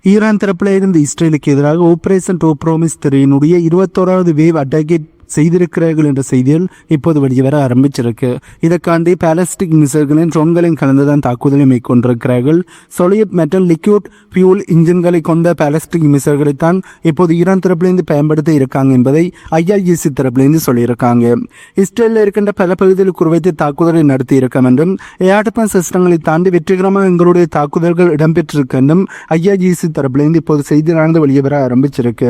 Iran தரப்பில் இருந்து இஸ்ரேலுக்கு எதிராக ஆபரேஷன் டோ ப்ரோமிஸ் 3 21வது வேவ் அட்டாக்கை செய்திருக்கிறார்கள் என்ற செய்திகள் இப்போது வெளிவர ஆரம்பிச்சிருக்கு. இதற்காண்டி பாலஸ்டிக் மிசைல்களின் ட்ரோன்களின் கலந்துதான் தாக்குதலை மேற்கொண்டிருக்கிறார்கள். சொலிட் மெட்டல் லிக்யூட் ஃபியூல் இன்ஜின்களை கொண்ட பாலஸ்டிக் மிசைல்களைத்தான் இப்போது ஈரான் தரப்பிலிருந்து பயன்படுத்த இருக்காங்க என்பதை IRGC தரப்பிலிருந்து சொல்லியிருக்காங்க. இஸ்ரேலில் இருக்கின்ற பல பகுதிகளில் குறிவைத்து தாக்குதலை நடத்தி இருக்கும் என்றும் ஏர் டிஃபென்ஸ் சிஸ்டங்களை தாண்டி வெற்றிகரமாக எங்களுடைய தாக்குதல்கள் இடம்பெற்றிருக்கு என்றும் IRGC தரப்பிலிருந்து இப்போது செய்தியானது வெளிவர ஆரம்பிச்சிருக்கு.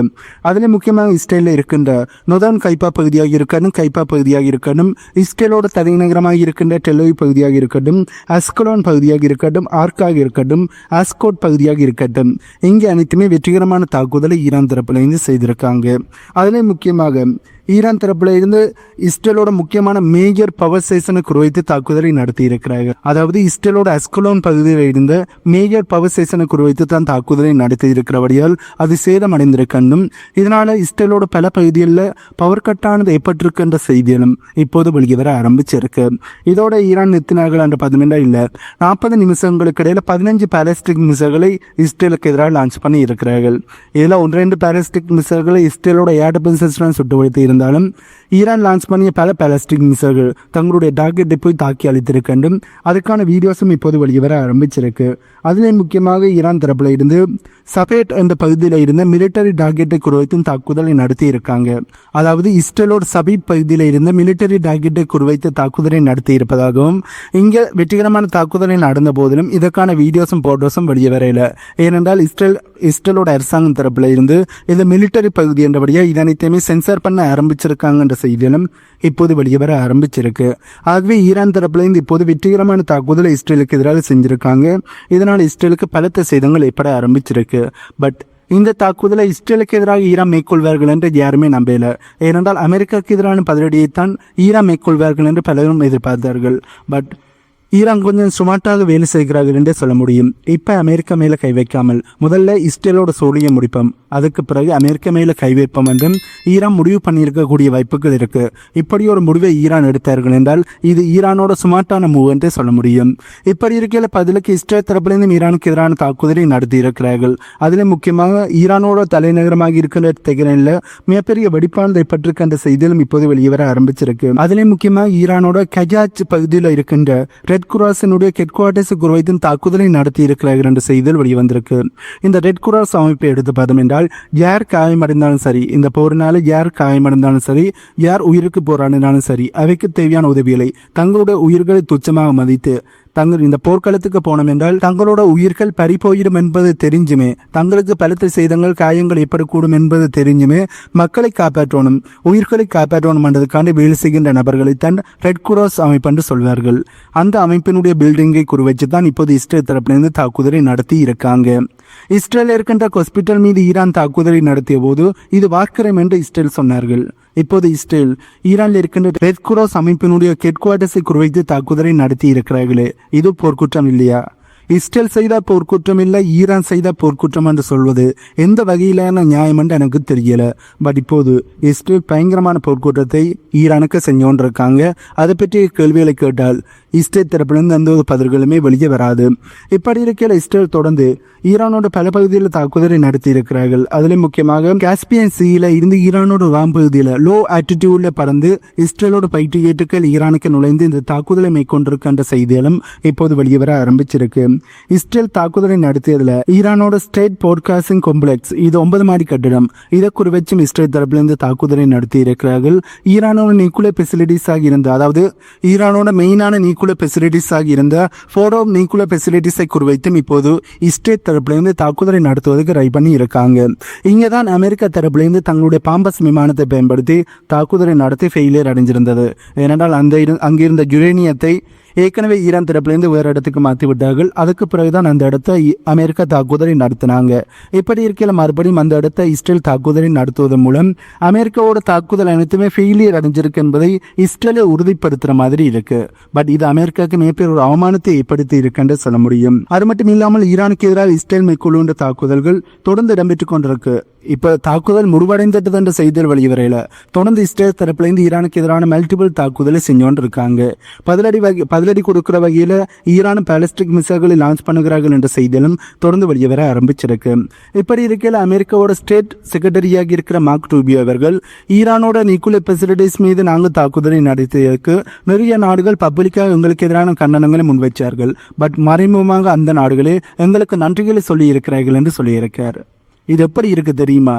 அதில் முக்கியமாக இஸ்ரேலில் இருக்கின்ற நொதான் கைப்பா பகுதியாக இருக்கட்டும், கைப்பா பகுதியாக இருக்கட்டும், இஸ்ரேலோட தலைநகரமாக இருக்கின்ற டெல்லோய் பகுதியாக இருக்கட்டும், அஸ்கலோன் பகுதியாக இருக்கட்டும், ஆர்க்காக இருக்கட்டும், ஆஸ்கோட் பகுதியாக இருக்கட்டும், இங்கே அனைத்துமே வெற்றிகரமான தாக்குதலை ஈரான் தரப்பிலிருந்து செய்திருக்காங்க. அதிலே முக்கியமாக ஈரான் தரப்பில் இருந்து இஸ்ரேலோட முக்கியமான மேஜர் பவர் ஸ்டேஷனை குறிவைத்து தாக்குதலை நடத்தி இருக்கிறார்கள். அதாவது இஸ்ரேலோட அஸ்கலோன் பகுதியில் இருந்த மேஜர் பவர் ஸ்டேஷனை குறிவைத்து தான் தாக்குதலை நடத்தி இருக்கிறபடியால் அது சேதம் அடைந்திருக்கணும். இதனால இஸ்ரேலோட பல பகுதிகளில் பவர் கட்டானது ஏற்பட்டிருக்கின்ற செய்திகளும் இப்போது வெளிவர ஆரம்பிச்சிருக்கு. இதோட ஈரான் நிறுத்தினார்கள் என்ற 10 இல்லை 40 நிமிஷங்களுக்கு இடையில 15 பாலஸ்டிக் மிசைல்களை இஸ்ரேலுக்கு எதிராக லான்ச் பண்ணி இருக்கிறார்கள். இதில் 1-2 பாலஸ்டிக் மிசைல்களை இஸ்ரேலோட ஏர் டிஃபென்ஸ் சிஸ்டம் சுட்டு வைத்து இருந்தாலும் ஈரான் லான்ச் பண்ணிய பல பாலஸ்டிக் மிசைல்கள் தங்களுடைய டார்கெட்டை போய் தாக்கி அளித்திருக்கின்றும் அதுக்கான வீடியோஸும் இப்போது வெளிவர ஆரம்பிச்சிருக்கு. அதிலே முக்கியமாக ஈரான் தரப்பில் இருந்து சபேட் என்ற பகுதியில் இருந்த மிலிட்டரி டார்கெட்டை குறிவைத்தும் தாக்குதலை நடத்தி இருக்காங்க. அதாவது இஸ்ரேலோட சபீட் பகுதியில் இருந்த மிலிட்டரி டார்கெட்டை குறிவைத்து தாக்குதலை நடத்தி இருப்பதாகவும் இங்கே வெற்றிகரமான தாக்குதலை நடந்த போதிலும் இதற்கான வீடியோஸும் போட்டோஸும் வெளியே வரையில. ஏனென்றால் இஸ்ரேலோட அரசாங்கம் தரப்பில் இருந்து இந்த மிலிட்டரி பகுதி என்றபடியா இதனைத்தையுமே சென்சார் பண்ண ஆரம்பிச்சிருக்காங்க என்ற செய்திகளும் இப்போது வெளியே வர ஆரம்பிச்சிருக்கு. ஆகவே ஈரான் தரப்பிலிருந்து இப்போது வெற்றிகரமான தாக்குதலை இஸ்ரேலுக்கு எதிராக செஞ்சிருக்காங்க. இதனால் இஸ்ரேலுக்கு பலத்த சேதங்கள் ஏற்பட ஆரம்பிச்சிருக்கு. பட் இந்த தாக்குதலை இஸ்ரேலுக்கு எதிராக ஈரான் மேற்கொள்வார்கள் என்று யாருமே நம்பல. ஏனென்றால் அமெரிக்காவுக்கு எதிரான பதிலடியைத்தான் ஈரான் மேற்கொள்வார்கள் என்று பலரும் எதிர்பார்த்தார்கள். பட் ஈரான் கொஞ்சம் சுமார்ட்டாக வேலை செய்கிறார்கள் என்றே சொல்ல முடியும். இப்போ அமெரிக்கா மேலே கை வைக்காமல் முதல்ல இஸ்ரேலோட சோழியை முடிப்போம், அதுக்கு பிறகு அமெரிக்கா மேலே கை வைப்போம் என்றும் ஈரான் முடிவு பண்ணியிருக்கக்கூடிய வாய்ப்புகள் இருக்கு. இப்படி ஒரு முடிவை ஈரான் எடுத்தார்கள் என்றால் இது ஈரானோட சுமார்ட்டான மூவ் என்றே சொல்ல முடியும். இப்படி இருக்கையில் பதிலுக்கு இஸ்ரேல் தரப்பிலிருந்து ஈரானுக்கு எதிரான தாக்குதலை நடத்தி இருக்கிறார்கள். அதில் முக்கியமாக ஈரானோட தலைநகரமாக இருக்கின்ற தெஹ்ரானில் மிகப்பெரிய வெடிப்பானதை பற்றிருக்கின்ற செய்தியிலும் இப்போது வெளிவர ஆரம்பிச்சிருக்கு. அதிலே முக்கியமாக ஈரானோட கஜாச் பகுதியில் இருக்கின்ற ரெட் குராஸினுடைய ஹெட் குவார்ட்டர்ஸ் குறிவைத்து தாக்குதலை நடத்தி இருக்கிறார்கள் என்ற செய்தியில் வெளிவந்திருக்கு. இந்த ரெட் குராஸ் அமைப்பை எடுத்து பார்த்தோம் என்றால் யார் காயமடைந்தாலும் சரி, இந்த போரினால யார் காயமடைந்தாலும் சரி, யார் உயிருக்கு போராடினாலும் சரி, அவைக்கு தேவையான உதவிகளை தங்களுடைய உயிர்களை துச்சமாக மதித்து தங்கள் இந்த போர்க்களத்துக்கு போனோம் என்றால் தங்களோட உயிர்கள் பறிபோயிடும் என்பது தெரிஞ்சுமே, தங்களுக்கு பலத்த சேதங்கள் காயங்கள் ஏற்படக்கூடும் என்பது தெரிஞ்சுமே மக்களை காப்பாற்றணும், உயிர்களை காப்பாற்றணும் என்றதுக்காண்டி வேலை செய்கின்ற நபர்களைத்தான் ரெட் குராஸ் அமைப்பு என்று சொல்வார்கள். அந்த அமைப்பினுடைய பில்டிங்கை குறிவைச்சு தான் இப்போது இஸ்ரேல் தரப்பிலிருந்து தாக்குதலை நடத்தி இருக்காங்க. இஸ்ரேல் இருக்கின்ற ஹாஸ்பிட்டல் மீது ஈரான் தாக்குதலை நடத்திய போது இது வார்க்கரம் என்று இஸ்ரேல் சொன்னார்கள். இப்போது இஸ்ரேல் ஈரானில் இருக்கின்ற ரெட் குராஸ் அமைப்பினுடைய ஹெட் குவார்ட்டர்ஸை குறிவைத்து தாக்குதலை நடத்தி இருக்கிறார்களே, இது போர்க்குற்றம் இல்லையா? இஸ்ரேல் செய்த போர்க்குற்றம் இல்லை, ஈரான் செய்த போர்க்குற்றம் என்று சொல்வது எந்த வகையிலான நியாயம் என்று எனக்கு தெரியல. பட் இப்போது இஸ்ரேல் பயங்கரமான போர்க்குற்றத்தை ஈரானுக்கு செஞ்சோன்றிருக்காங்க. அதை பற்றிய கேள்விகளை கேட்டால் இஸ்ரேல் தரப்பிலிருந்து எந்த ஒரு பதில்களுமே வெளியே வராது. இப்படி இருக்கையில் இஸ்ரேல் தொடர்ந்து ஈரானோட பல பகுதியில் தாக்குதலை நடத்தி இருக்கிறார்கள். அதில் முக்கியமாக காஸ்பியன் சீல இருந்து ஈரானோட வான் பகுதியில் லோ ஆட்டிடியூட்ல பறந்து இஸ்ரேலோட பயிற்சியேட்டுக்கள் ஈரானுக்கு நுழைந்து இந்த தாக்குதலை மேற்கொண்டிருக்கின்ற செய்திகளும் இப்போது வெளியே வர ஆரம்பிச்சிருக்கு. இஸ்ரேல் தாக்குதலை நடத்தியதுல ஈரானோட ஸ்டேட் போர்காஸ்டிங் காம்ப்ளெக்ஸ், இது 9 மாடி கட்டிடம், இதை குறிவச்சும் இஸ்ரேல் தரப்பிலிருந்து தாக்குதலை நடத்தி இருக்கிறார்கள். ஈரானோட நியூக்ளியர் ஃபெசிலிட்டிஸ் ஆகி இருந்த, அதாவது ஈரானோட மெயினான நியூக்ளியர் ஃபெசிலிட்டிஸ் ஆகி இருந்த ஃபோர்டோ நியூக்ளியர் ஃபெசிலிட்டிஸை குறிவைத்தும் இப்போது இஸ்ரேல் தரப்பிலிருந்து தாக்குதலை நடத்துவதற்கு ட்ரை பண்ணி இருக்காங்க. இங்கேதான் அமெரிக்கா தரப்பிலிருந்து தங்களுடைய பாம்பஸ் விமானத்தை பயன்படுத்தி தாக்குதலை நடத்தி ஃபெயிலியர் அடைஞ்சிருந்தது. ஏனென்றால் அங்கிருந்த யுரேனியத்தை ஏற்கனவே ஈரான் தரப்பிலிருந்து வேறு இடத்துக்கு மாற்றி விட்டார்கள். அதுக்கு பிறகுதான் அந்த இடத்தை அமெரிக்கா தாக்குதலை நடத்தினாங்க. இப்படி இருக்கையில் மறுபடியும் அந்த இடத்தை இஸ்ரேல் தாக்குதலை நடத்துவதன் மூலம் அமெரிக்காவோட தாக்குதல் அனைத்துமே ஃபெயிலியர் அடைஞ்சிருக்கு என்பதை இஸ்ரேலை உறுதிப்படுத்துற மாதிரி இருக்கு. பட் இது அமெரிக்காவுக்கு மிகப்பெரிய ஒரு அவமானத்தை ஏற்படுத்தி இருக்குன்னு சொல்ல முடியும். அது மட்டும் இல்லாமல் ஈரானுக்கு எதிராக இஸ்ரேல் மேற்கொள்ளுகின்ற தாக்குதல்கள் தொடர்ந்து இடம்பெற்றுக் கொண்டிருக்கு. இப்போ தாக்குதல் முடிவடைந்தது என்ற செய்திகள் வெளிவரையில தொடர்ந்து இஸ்ரேல் தரப்பிலிருந்து ஈரானுக்கு எதிரான மல்டிபிள் தாக்குதலை செஞ்சோன்னு இருக்காங்க. பதிலடி கொடுக்கிற வகையில் ஈரான் பாலிஸ்டிக் மிசைல்களை லான்ச் பண்ணுகிறார்கள் என்ற செய்தியிலும் தொடர்ந்து வெளியே ஆரம்பிச்சிருக்கு. இப்படி இருக்கையில் அமெரிக்காவோட ஸ்டேட் செக்ரட்டரியாக இருக்கிற மார்க் ரூபியோ அவர்கள் ஈரானோட நியூக்ளியர் ஃபெசிலிட்டிஸ் மீது நாங்கள் தாக்குதலை நடத்தியதற்கு நிறைய நாடுகள் பப்ளிக்காக எங்களுக்கு எதிரான கண்டனங்களை முன்வைச்சார்கள். பட் மறைமுகமாக அந்த நாடுகளே எங்களுக்கு நன்றிகளை சொல்லி இருக்கிறார்கள் என்று சொல்லியிருக்கார். இது எப்படி இருக்கு தெரியுமா?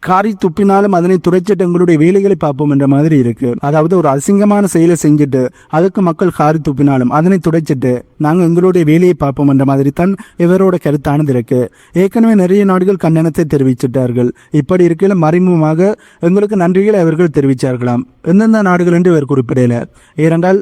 காரி துப்பினாலும் அதனை துடைச்சிட்டு எங்களுடைய வேலைகளை பார்ப்போம் என்ற மாதிரி இருக்கு. அதாவது ஒரு அசிங்கமான செயலை செஞ்சுட்டு அதுக்கு மக்கள் காரி துப்பினாலும் அதனை துடைச்சிட்டு நாங்கள் எங்களுடைய வேலையை பார்ப்போம் என்ற மாதிரி தான் இவரோட கருத்தானது இருக்கு. ஏற்கனவே நிறைய நாடுகள் கண்டனத்தை தெரிவிச்சிட்டார்கள். இப்படி இருக்கையில் மறைமுகமாக எங்களுக்கு நன்றிகளை அவர்கள் தெரிவித்தார்களாம். எந்தெந்த நாடுகள் என்று இவர் குறிப்பிடல. ஏனென்றால்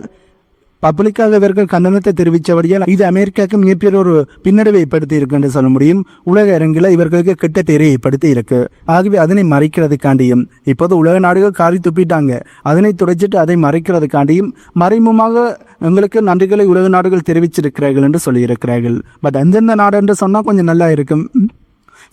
பப்ளிக்காக இவர்கள் கண்டனத்தை தெரிவித்தபடியால் இது அமெரிக்காவுக்கு மிகப்பெரிய ஒரு பின்னடைவை ஏற்படுத்தி இருக்கு என்று சொல்ல முடியும். உலக அரங்கில் இவர்களுக்கு கெட்ட தேரை ஏற்படுத்தி இருக்கு. ஆகவே அதனை மறைக்கிறதுக்காண்டியும் இப்போது உலக நாடுகள் காரி துப்பிட்டாங்க, அதனை துடைச்சிட்டு அதை மறைக்கிறதுக்காண்டியும் மறைமுகமாக எங்களுக்கு நன்றிகளை உலக நாடுகள் தெரிவிச்சிருக்கிறார்கள் என்று சொல்லியிருக்கிறார்கள். பட் எந்தெந்த நாடு என்று சொன்னால் கொஞ்சம் நல்லா இருக்கும்.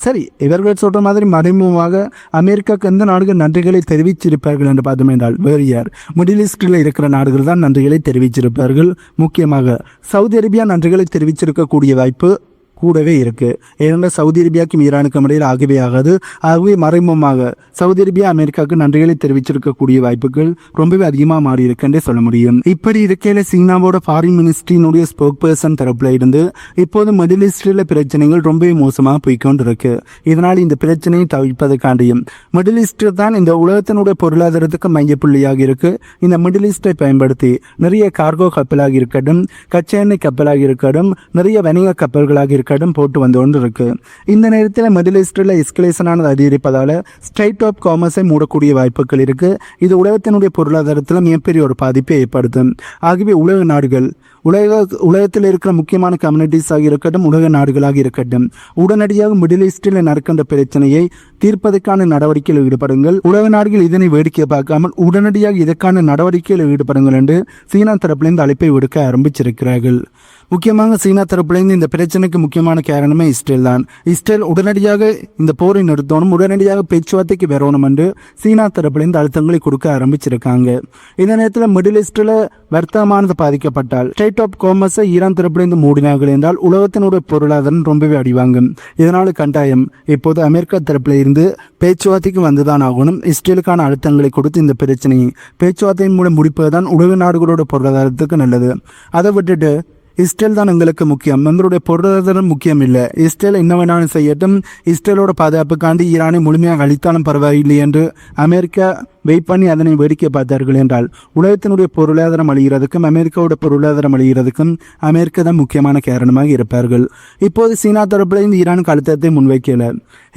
சரி, இவர்கள் சொல்ற மாதிரி மறைமுகமாக அமெரிக்காவுக்கு எந்த நாடுகள் நன்றிகளை தெரிவிச்சிருப்பார்கள் என்று பார்த்தோம் என்றால் வேறு யார்? மிடில் ஈஸ்டில் இருக்கிற நாடுகள் தான் நன்றிகளை தெரிவிச்சிருப்பார்கள். முக்கியமாக சவுதி அரேபியா நன்றிகளை தெரிவிச்சிருக்கக்கூடிய வாய்ப்பு கூடவே இருக்கு. ஏனென்றால் சவுதி அரேபியாவுக்கும் ஈரானுக்கும் இடையில் ஆகவே ஆகாது. ஆகவே மறைமுகமாக சவுதி அரேபியா அமெரிக்காவுக்கு நன்றிகளை தெரிவிச்சிருக்கக்கூடிய வாய்ப்புகள் ரொம்பவே அதிகமாக மாறி இருக்குன்றே சொல்ல முடியும். இப்படி இருக்கையில சீனாவோட ஃபாரின் மினிஸ்ட்ரியினுடைய ஸ்போக் பர்சன் தரப்புல இருந்து இப்போது மிடில் ஈஸ்டில் பிரச்சனைகள் ரொம்பவே மோசமாக போய்கொண்டு இருக்கு. இதனால் இந்த பிரச்சனையை தவிர்ப்பதற்காண்டியும் மிடில் ஈஸ்ட் தான் இந்த உலகத்தினுடைய பொருளாதாரத்துக்கு மையப்புள்ளியாக இருக்கு. இந்த மிடில் ஈஸ்டை பயன்படுத்தி நிறைய கார்கோ கப்பலாக இருக்கட்டும், கச்சா எண்ணெய் கப்பலாக இருக்கட்டும், நிறைய வணிக கப்பல்களாக இருக்கட்டும் போட்டு வந்து கொண்டு இருக்கு. இந்த நேரத்தில் மிடில் ஈஸ்டில் எஸ்கலேஷனானது அதிகரிப்பதால ஸ்ட்ரைட் ஆஃப் காமர்ஸை மூடக்கூடிய வாய்ப்புகள் இருக்கு. இது உலகத்தினுடைய பொருளாதாரத்தில் மிகப்பெரிய ஒரு பாதிப்பை ஏற்படுத்தும். ஆகவே உலக நாடுகள் உலகத்தில் இருக்கிற முக்கியமான கம்யூனிட்டிஸாக இருக்கட்டும், உலக நாடுகளாக இருக்கட்டும், உடனடியாக மிடில் ஈஸ்டில் நடக்கின்ற பிரச்சனையை தீர்ப்பதற்கான நடவடிக்கையில் ஈடுபடுங்கள். உலக நாடுகள் இதனை வேடிக்கை பார்க்காமல் உடனடியாக இதற்கான நடவடிக்கையில் ஈடுபடுங்கள் என்று சீனா தரப்பிலிருந்து அழைப்பை விடுக்க ஆரம்பிச்சிருக்கிறார்கள். முக்கியமாக சீனா தரப்பிலிருந்து இந்த பிரச்சனைக்கு முக்கியமான காரணமே இஸ்ரேல் தான். இஸ்ரேல் உடனடியாக இந்த போரை நிறுத்தணும், உடனடியாக பேச்சுவார்த்தைக்கு வரணும் என்று சீனா தரப்பிலிருந்து அழுத்தங்களை கொடுக்க ஆரம்பிச்சிருக்காங்க. இந்த நேரத்தில் மிடில் ஈஸ்டில் வர்த்தகமானது பாதிக்கப்பட்டால் ஸ்ட்ரைட் ஆஃப் காமர்ஸை ஈரான் தரப்பிலிருந்து மூடினார்கள் என்றால் உலகத்தினுடைய பொருளாதாரம் ரொம்பவே அடிவாங்கும். இதனால் கட்டாயம் இப்போது அமெரிக்கா தரப்பில் இருந்து பேச்சுவார்த்தைக்கு வந்துதான் ஆகணும். இஸ்ரேலுக்கான அழுத்தங்களை கொடுத்து இந்த பிரச்சனையை பேச்சுவார்த்தையின் மூலம் முடிப்பதுதான் உலக நாடுகளோட பொருளாதாரத்துக்கு நல்லது. அதை விட்டுட்டு இஸ்ரேல் தான் எங்களுக்கு முக்கியம், நம்மளுடைய பொருளாதாரம் முக்கியம் இல்லை, இஸ்ரேல் என்ன வேணாலும் செய்யட்டும், இஸ்ரேலோட பாதுகாப்புக்காண்டி ஈரானை முழுமையாக அழித்தாலும் பரவாயில்லை என்று அமெரிக்கா வெயிட் பண்ணி அதனை வேடிக்கை பார்த்தார்கள் என்றால் உலகத்தினுடைய பொருளாதாரம் அழிகிறதுக்கும் அமெரிக்காவோட பொருளாதாரம் அழிகிறதுக்கும் அமெரிக்கா தான் முக்கியமான காரணமாக இருப்பார்கள். இப்போது சீனா தரப்பில் இந்த ஈரானுக்கு அழுத்தத்தை முன்வைக்கல.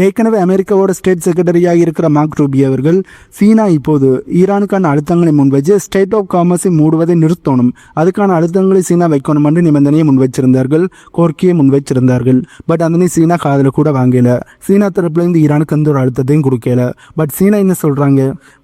ஏற்கனவே அமெரிக்காவோட ஸ்டேட் செக்ரட்டரியாக இருக்கிற மார்க் ரூபியோ அவர்கள் சீனா இப்போது ஈரானுக்கான அழுத்தங்களை முன்வைச்சு ஸ்டேட் ஆஃப் காமர்ஸை மூடுவதை நிறுத்தணும், அதுக்கான அழுத்தங்களை சீனா வைக்கணும் என்று நிபந்தனையை முன்வைச்சிருந்தார்கள், கோரிக்கையை முன்வைச்சிருந்தார்கள். பட் அதனை சீனா காதில் கூட வாங்கல. சீனா தரப்புல இருந்து ஈரானுக்கு எந்த ஒரு அழுத்தத்தையும் கொடுக்கல. பட் சீனா என்ன சொல்றாங்க?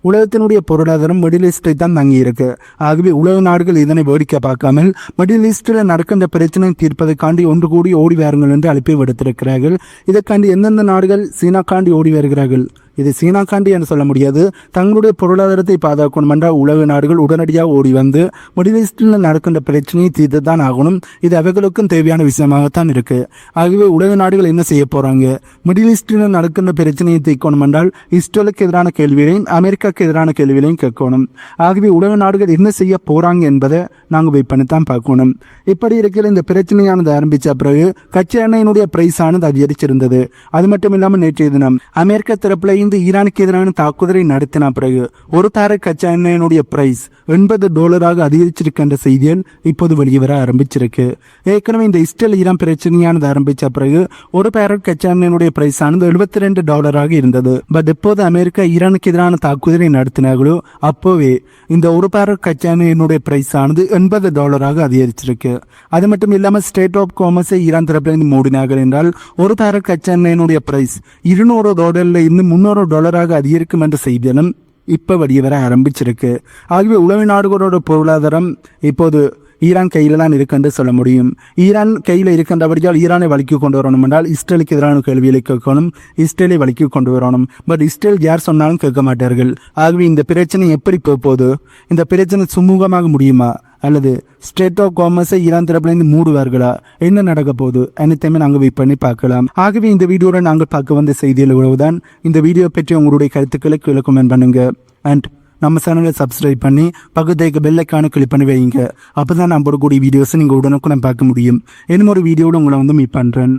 உலகத்தினுடைய பொருளாதாரம் மிடில் ஈஸ்டை தான் தங்கி இருக்கு. ஆகவே உலக நாடுகள் இதனை வேடிக்கை பார்க்காமல் மிடில் ஈஸ்டில் நடக்கின்ற பிரச்சனை தீர்ப்பதற்காண்டி ஒன்று கூடி ஓடி வாருங்கள் என்று அழைப்பை விடுத்திருக்கிறார்கள். இதற்காண்டி எந்தெந்த நாடுகள் சீனாக்காண்டி ஓடி வருகிறார்கள்? இது சீனாக்காண்டி என்று சொல்ல முடியாது. தங்களுடைய பொருளாதாரத்தை பாதுகாக்கணும் என்றால் உலக நாடுகள் உடனடியாக ஓடி வந்து மிடில் ஈஸ்டில் நடக்கின்ற பிரச்சனையை தீர்த்து தான் ஆகணும். இது அவர்களுக்கும் தேவையான விஷயமாகத்தான் இருக்கு. ஆகவே உலக நாடுகள் என்ன செய்ய போறாங்க? மிடில் ஈஸ்டில் நடக்கின்ற பிரச்சனையை தீர்க்கணும் என்றால் இஸ்ரேலுக்கு எதிரான கேள்விகளையும் அமெரிக்காவுக்கு எதிரான கேள்விகளையும் கேட்கணும். ஆகவே உலக நாடுகள் என்ன செய்ய போறாங்க என்பதை நாங்கள் வெயிட் பண்ணித்தான் பார்க்கணும். இப்படி இருக்கிற இந்த பிரச்சனையானது ஆரம்பித்த பிறகு கச்சா எண்ணெயினுடைய பிரைஸ் ஆனது அதிகரிச்சிருந்தது. அது மட்டும் இல்லாமல் நேற்றைய தினம் அமெரிக்கா தரப்புல ஈரானுக்கு எதிரான தாக்குதலை நடத்தின பிறகு ஒரு தாரக் கச்சா எண்ணெயினுடைய பிரைஸ் $80 அதிகரிச்சிருக்கின்ற செய்திகள் இப்போது வெளிவர ஆரம்பிச்சிருக்கு. ஏற்கனவே இந்த இஸ்ரேல் ஈரான் பிரச்சனையானது ஆரம்பித்த பிறகு ஒரு பேரட் கச்சா எண்ணெயினுடைய பிரைஸ் ஆனது $72 இருந்தது. பட் இப்போது அமெரிக்கா ஈரானுக்கு எதிரான தாக்குதலை நடத்தினார்களோ அப்போவே இந்த ஒரு பேரட் கச்சா எண்ணெயினுடைய பிரைஸ் ஆனது $80 அதிகரிச்சிருக்கு. அது மட்டும் இல்லாமல் ஸ்டேட் ஆஃப் காமர்ஸை ஈரான் தரப்பிலிருந்து மூடினார்கள் என்றால் ஒரு பேரட் கச்சா எண்ணெயினுடைய பிரைஸ் $200 இருந்து $300 அதிகரிக்கும் என்ற செய்திகளும் இப்ப வெளிவர ஆரம்பிச்சிருக்கு. ஆகவே உலக நாடுகளோட பொருளாதாரம் இப்போது ஈரான் கையில தான் இருக்குன்னு சொல்ல முடியும். ஈரான் கையில் இருக்கின்றபடியால் ஈரானை வலிக்கு கொண்டு வரணும் என்றால் இஸ்ரேலுக்கு எதிரான கேள்விகளை கேட்கணும், இஸ்ரேலை வலிக்கு கொண்டு வரணும். பட் இஸ்ரேல் யார் சொன்னாலும் கேட்க மாட்டார்கள். ஆகவே இந்த பிரச்சனை எப்படி போகுது? இந்த பிரச்சனை சுமூகமாக முடியுமா? அல்லது ஸ்டேட் ஆஃப் காமர்ஸை ஈரான் தரப்புலேருந்து மூடுவார்களா, என்ன நடக்க போகுது அனைத்தையுமே நாங்கள் வெயிட் பண்ணி பார்க்கலாம். ஆகவே இந்த வீடியோவில் நாங்கள் பார்க்க வந்த செய்தியில் உறவுதான். இந்த வீடியோ பற்றி உங்களுடைய கருத்துக்களை கீழே கமெண்ட் பண்ணுங்க. அண்ட் நம்ம சேனலை சப்ஸ்கிரைப் பண்ணி பக்கத்துக்கு பெல் ஐக்கானை கிளிக் பண்ணி வைங்க. அப்போ தான் நான் போடக்கூடிய வீடியோஸை நீங்கள் உடனுக்குடன் பார்க்க முடியும். இன்னும் ஒரு வீடியோவில் உங்களை மீட் பண்ணுறேன்.